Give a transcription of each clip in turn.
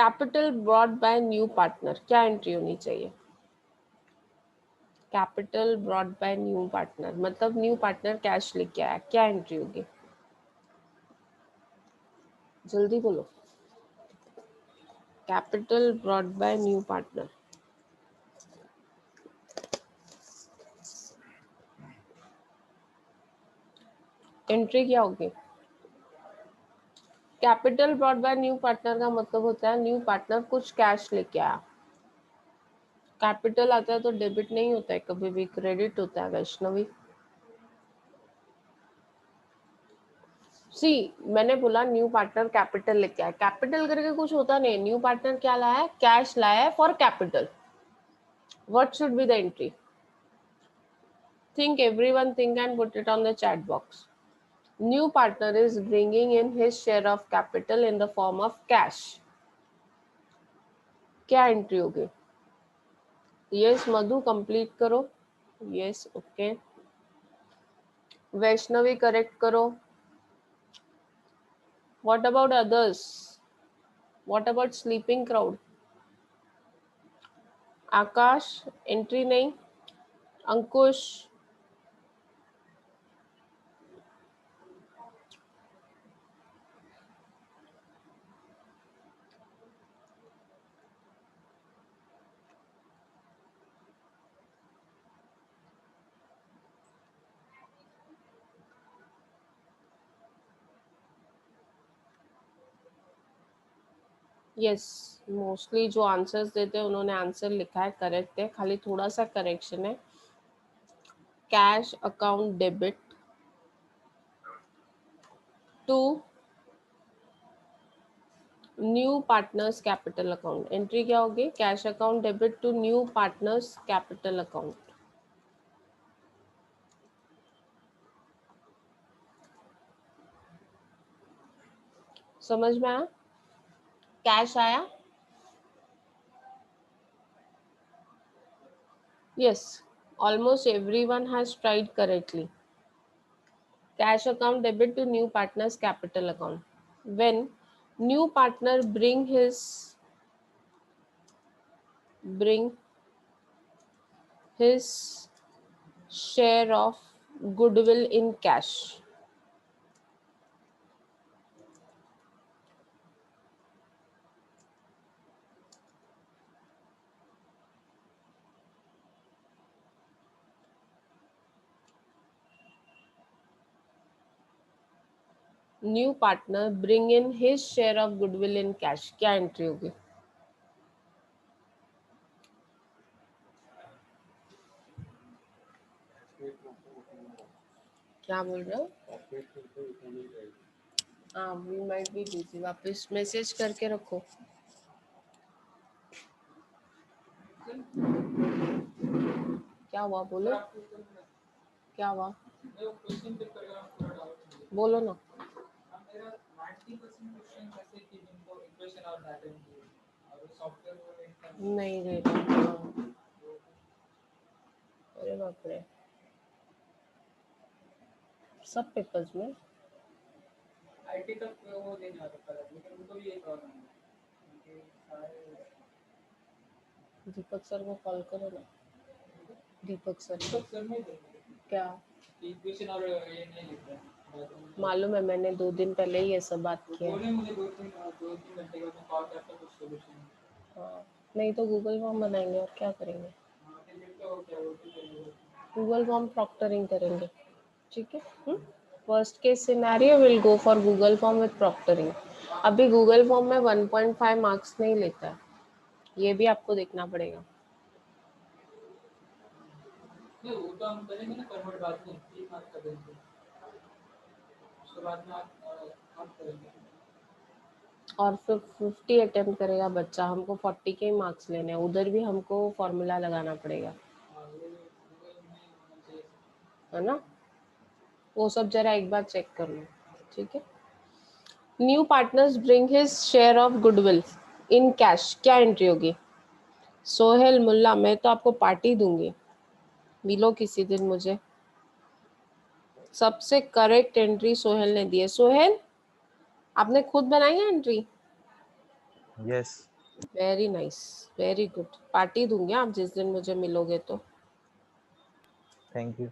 Capital brought by new partner, क्या entry होनी चाहिए? Capital brought by new partner मतलब न्यू पार्टनर कैश लेके आया, क्या एंट्री होगी? जल्दी बोलो। Capital brought by new partner, entry क्या होगी? Capital brought by new partner का मतलब होता है न्यू पार्टनर कुछ कैश लेके आया। कैपिटल आता है तो डेबिट नहीं होता है, कभी भी क्रेडिट होता है वैष्णवी। सी, मैंने बोला न्यू पार्टनर कैपिटल लेके आया, कैपिटल करके कुछ होता नहीं। न्यू पार्टनर क्या लाया है? कैश लाया है for capital. What should be the entry? think, everyone think and put it on the chat box. New partner is bringing in his share of capital in the form of cash. क्या entry होगी? Yes Madhu complete करो। Yes okay. Vaishnavi correct करो। What about others? What about sleeping crowd? Akash entry नहीं। Ankush, yes mostly जो answers देते हैं उन्होंने answer लिखा है, करेक्ट है। खाली थोड़ा सा करेक्शन है। Cash account debit to new partners capital account, entry क्या होगी? Cash account debit to new partners capital account. समझ में आया? कैश आया? Yes, almost everyone has tried correctly. Cash account debit to new partners capital account, when new partner bring his share of goodwill in cash. New partner bring in his share of goodwill in cash, क्या entry होगी? क्या बोल रहे हो? हाँ, we might be busy, वापस message करके रखो। क्या हुआ बोलो? क्या हुआ बोलो ना। नहीं दे रहा। अरे बाप रे, सब पेपर्स में आईटी तक वो देने वाला था, लेकिन उनको भी यही प्रॉब्लम है। दीपक सर को कॉल करो ना। दीपक सर नहीं क्या इक्वेशन और ये नहीं लिख रहा है। मालूम है, मैंने 2 दिन पहले ही ये सब बात की है। मुझे 2-3 घंटे के बाद कॉल करता कुछ सॉल्यूशन। हाँ, नहीं तो गूगल फॉर्म बनाएंगे और क्या करेंगे? गूगल फॉर्म प्रॉक्टरिंग करेंगे, ठीक है। First case scenario will go for Google form with proctoring. अभी गूगल फॉर्म में 1.5 मार्क्स नहीं लेता है, ये भी आपको देखना पड़ेगा। नहीं वो तो हम करेंगे ना कन्वर्ट बाद में, 3 मार्क्स का देंगे, उसके बाद में आप करेंगे। और फिर 50 अटेम्प्ट करेगा बच्चा, हमको 40 के मार्क्स लेने हैं, उधर भी हमको फॉर्मूला लगाना पड़ेगा, है ना? वो सब जरा एक बार चेक कर लो, ठीक है। New partners bring his share of goodwill in cash, क्या एंट्री होगी? सोहेल मुल्ला, मैं तो आपको पार्टी दूंगी, मिलो किसी दिन मुझे। सबसे करेक्ट एंट्री सोहेल ने दी है। सोहेल, आपने खुद बनाई है entry? Yes very nice, very good. Party दूंगी आप जिस दिन मुझे मिलोगे तो। Thank you.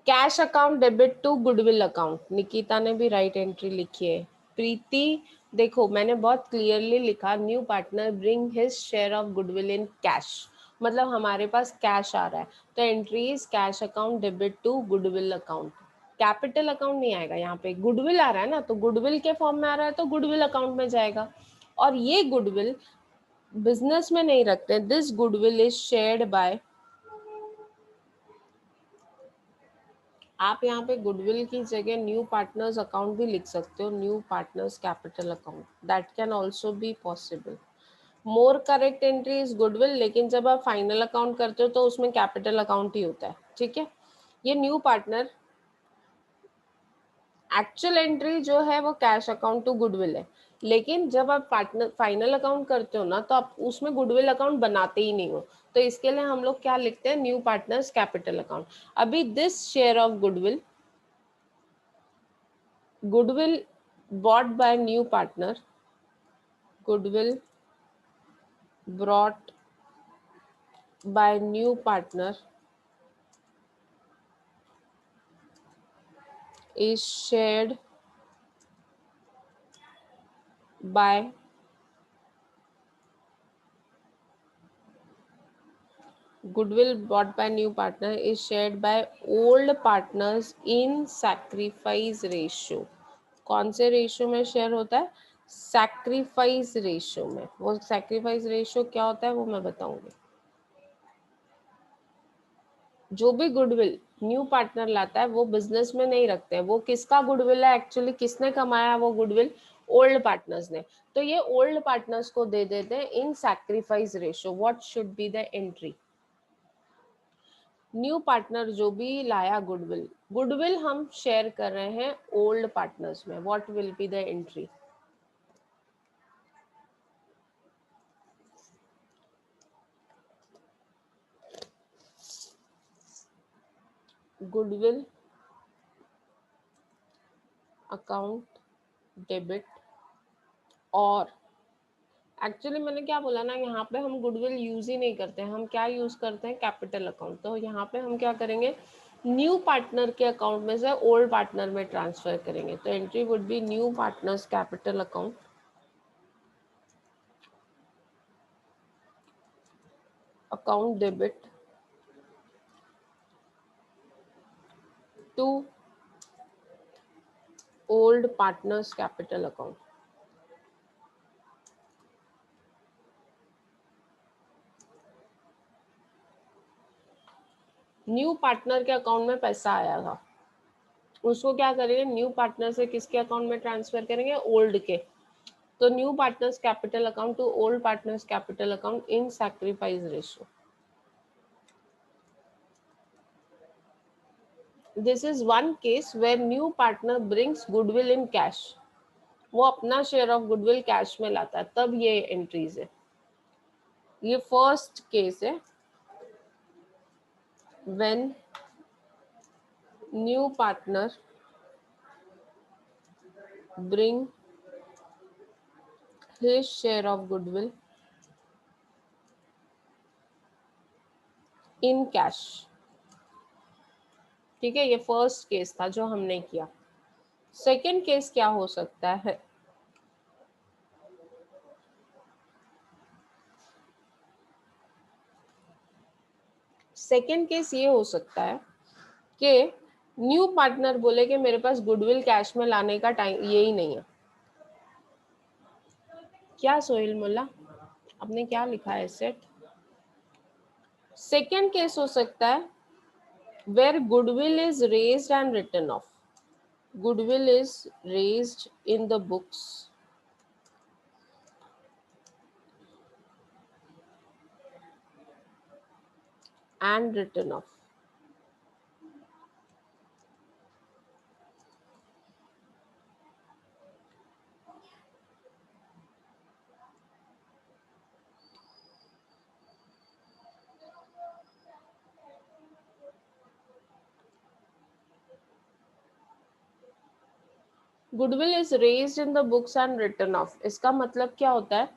Cash account debit to goodwill account, Nikita ने भी राइट एंट्री लिखी है। प्रीति, देखो मैंने बहुत क्लियरली लिखा, new partner bring his share of goodwill in cash, मतलब हमारे पास कैश आ रहा है, तो entry is cash account debit to goodwill account. Capital account नहीं आएगा यहाँ पे, गुडविल आ रहा है ना, तो गुडविल के फॉर्म में आ रहा है तो गुडविल अकाउंट में जाएगा। और ये गुडविल बिजनेस में नहीं रखते, this goodwill is shared by, आप यहाँ पे गुडविल की जगह न्यू पार्टनर्स अकाउंट भी लिख सकते हो, new partners capital account, that can also be possible. More correct entry is goodwill, लेकिन जब आप फाइनल अकाउंट करते हो तो उसमें कैपिटल अकाउंट ही होता है, ठीक है। ये न्यू पार्टनर, एक्चुअल एंट्री जो है वो कैश अकाउंट टू गुडविल है, लेकिन जब आप पार्टनर फाइनल अकाउंट करते हो ना, तो आप उसमें गुडविल अकाउंट बनाते ही नहीं हो, तो इसके लिए हम लोग क्या लिखते हैं, न्यू पार्टनर्स कैपिटल अकाउंट। अभी this share of goodwill, goodwill bought by new partner, goodwill brought by new partner is shared by goodwill bought by new partner is shared by old partners in sacrifice ratio। कौन से ratio में share होता है, sacrifice ratio में। वो sacrifice ratio क्या होता है वो मैं बताऊंगी। जो भी गुडविल न्यू पार्टनर लाता है वो बिजनेस में नहीं रखते हैं, वो किसका गुडविल है, एक्चुअली किसने कमाया वो गुडविल, ओल्ड पार्टनर्स ने, तो ये ओल्ड पार्टनर्स को दे देते हैं in sacrifice ratio. What should be the entry, new partner जो भी लाया गुडविल, गुडविल हम शेयर कर रहे हैं ओल्ड पार्टनर्स में, what will be the entry, goodwill account debit, और एक्चुअली मैंने क्या बोला ना, यहाँ पे हम गुडविल यूज ही नहीं करते हैं, हम क्या यूज करते हैं, कैपिटल अकाउंट। तो यहाँ पे हम क्या करेंगे, न्यू पार्टनर के अकाउंट में से ओल्ड पार्टनर में ट्रांसफर करेंगे, तो entry would be new partners capital account account debit to old partners capital account. New partner के अकाउंट में पैसा आया था, उसको क्या करेंगे, न्यू पार्टनर से किसके अकाउंट में ट्रांसफर करेंगे, ओल्ड के, तो new partners capital account to old partners capital account in sacrifice ratio. This is one case where new partner brings goodwill in cash, वो अपना शेयर ऑफ गुडविल कैश में लाता है, तब ये एंट्रीज है। ये फर्स्ट केस है, when new partner bring his share of goodwill in cash, ठीक है, ये फर्स्ट केस था जो हमने किया। सेकेंड केस क्या हो सकता है, सेकेंड केस ये हो सकता है कि न्यू पार्टनर बोले कि मेरे पास गुडविल कैश में लाने का टाइम यही नहीं है। क्या सोहेल मुल्ला, आपने क्या लिखा है सेट। सेकेंड केस हो सकता है where goodwill is raised and written off, goodwill is raised in the books and written off। Goodwill is raised in the books and written off. इसका मतलब क्या होता है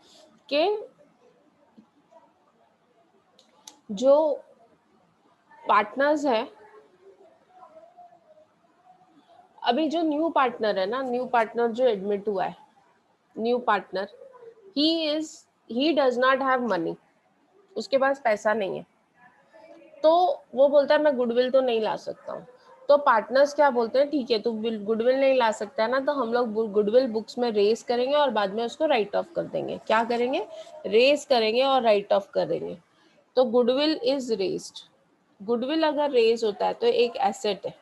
कि जो पार्टनर्स है, अभी जो न्यू पार्टनर है ना, न्यू पार्टनर जो एडमिट हुआ है, new partner, he does not have money, उसके पास पैसा नहीं है, तो वो बोलता है मैं गुडविल तो नहीं ला सकता हूँ। तो पार्टनर्स क्या बोलते हैं, ठीक है तू गुडविल नहीं ला सकता है ना, तो हम लोग गुडविल बुक्स में रेस करेंगे और बाद में उसको राइट ऑफ कर देंगे। क्या करेंगे, रेस करेंगे और राइट ऑफ करेंगे। तो गुडविल इज रेस्ड। गुडविल अगर रेज होता है तो एक एसेट है।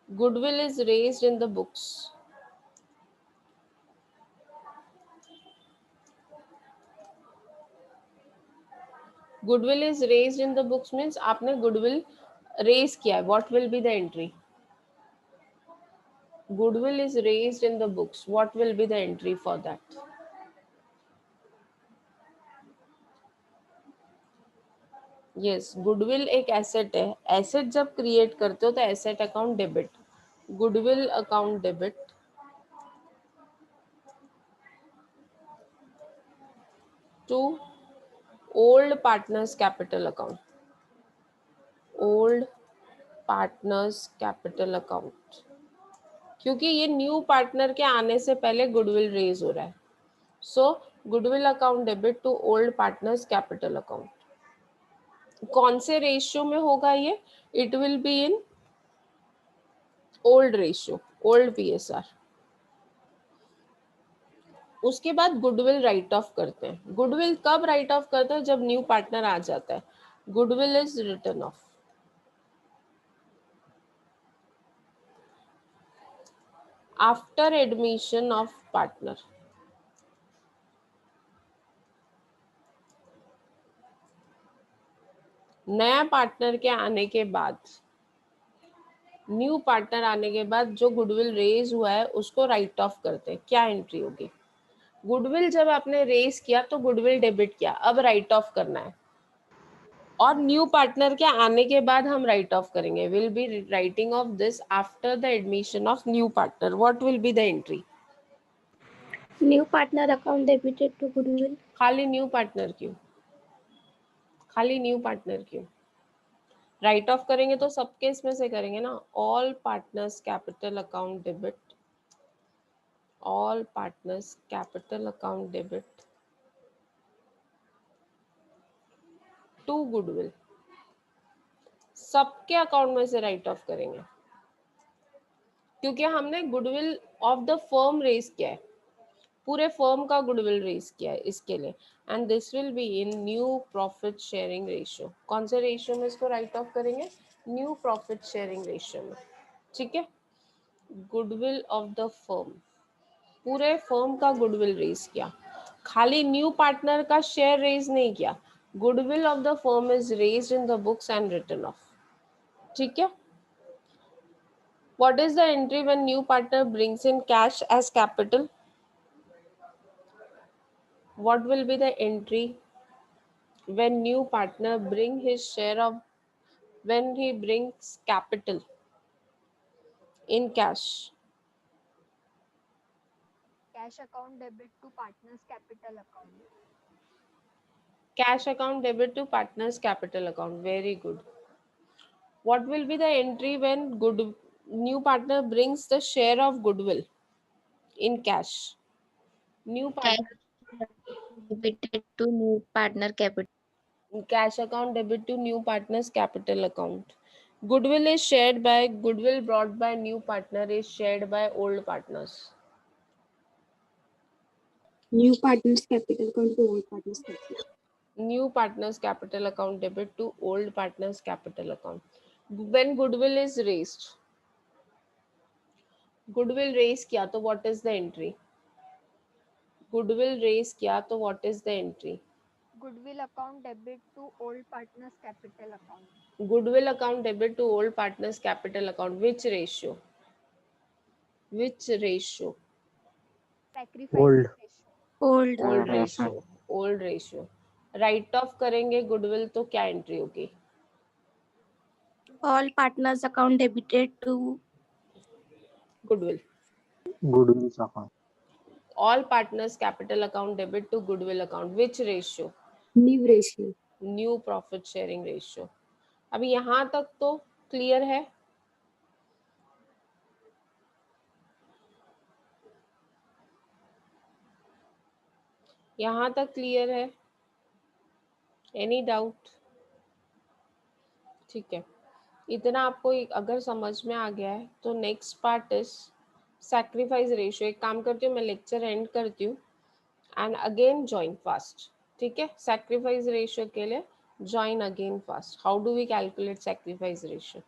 Goodwill is raised in the books. Goodwill is raised in the books means आपने गुडविल रेज किया है। What will be the entry? Goodwill is raised in the books. What will be the entry for that? Yes, goodwill एक asset है। Asset जब create करते हो तो asset account debit, goodwill account debit to old partners capital account, old partners capital account, क्योंकि ये new partner के आने से पहले गुडविल रेज हो रहा है। So goodwill account debit to old partners capital account. कौन से रेशियो में होगा ये? It will be in old ratio, old PSR. उसके बाद गुडविल राइट ऑफ करते हैं। गुडविल कब राइट ऑफ करते हैं? जब न्यू पार्टनर आ जाता है। Goodwill is written off after admission of partner. नया पार्टनर के आने के बाद, न्यू पार्टनर आने के बाद जो गुडविल रेज हुआ है उसको राइट ऑफ करते हैं। क्या एंट्री होगी? गुडविल जब आपने रेज किया तो गुडविल डेबिट किया, अब राइट ऑफ करना है, और न्यू पार्टनर के आने के बाद हम राइट ऑफ करेंगे। Will be writing off this after the admission of new partner. What will be the entry? New partner account debited to goodwill. खाली न्यू पार्टनर क्यों? खाली न्यू पार्टनर क्यों? राइट ऑफ करेंगे तो सबके इसमें से करेंगे ना। All partners capital account debit, all partners capital account debit to goodwill, सबके अकाउंट में से राइट ऑफ करेंगे, क्योंकि हमने goodwill of the firm raise किया है, पूरे फर्म का गुडविल रेज किया है इसके लिए। And this will be in new profit sharing ratio. कौन से रेशियो में इसको राइट ऑफ करेंगे? न्यू प्रॉफिट शेयरिंग रेशियो में। ठीक है, गुडविल ऑफ द फर्म, पूरे फर्म का गुडविल रेज किया, खाली न्यू पार्टनर का शेयर रेज नहीं किया। Goodwill of the firm is raised in the books and written off. ठीक है, what is the entry when new partner brings in cash as capital? What will be the entry when new partner bring his share of, when he brings capital in cash? Cash account debit to partners capital account. Cash account debit to partners capital account. Very good. What will be the entry when new partner brings the share of goodwill in cash? New partner Debited to new partner capital. cash account debit to new partners capital account. Goodwill is shared by, goodwill brought by new partner is shared by old partners. New partners capital account to old partners capital. New partners capital account debit to old partners capital account. When goodwill is raised, goodwill raise किया तो what is the entry? Goodwill raise किया तो what is the entry? Goodwill account debit to old partners capital account. Goodwill account debit to old partners capital account. Which ratio? Which ratio? Sacrifice Old. ratio. Old. Old ratio. Old ratio. Write off करेंगे goodwill तो क्या entry होगी? All partners account debited to Goodwill. Goodwill account. All partners capital account debit to goodwill account. Which ratio? New ratio. New profit sharing ratio. अभी यहाँ तक तो clear है. यहाँ तक क्लियर है? Any doubt? ठीक है, इतना आपको अगर समझ में आ गया है तो next part is sacrifice ratio. एक काम करती हूँ, मैं लेक्चर एंड करती हूँ एंड अगेन ज्वाइन फास्ट. ठीक है, सैक्रिफाइस रेशियो के लिए join again fast. How do we calculate sacrifice ratio?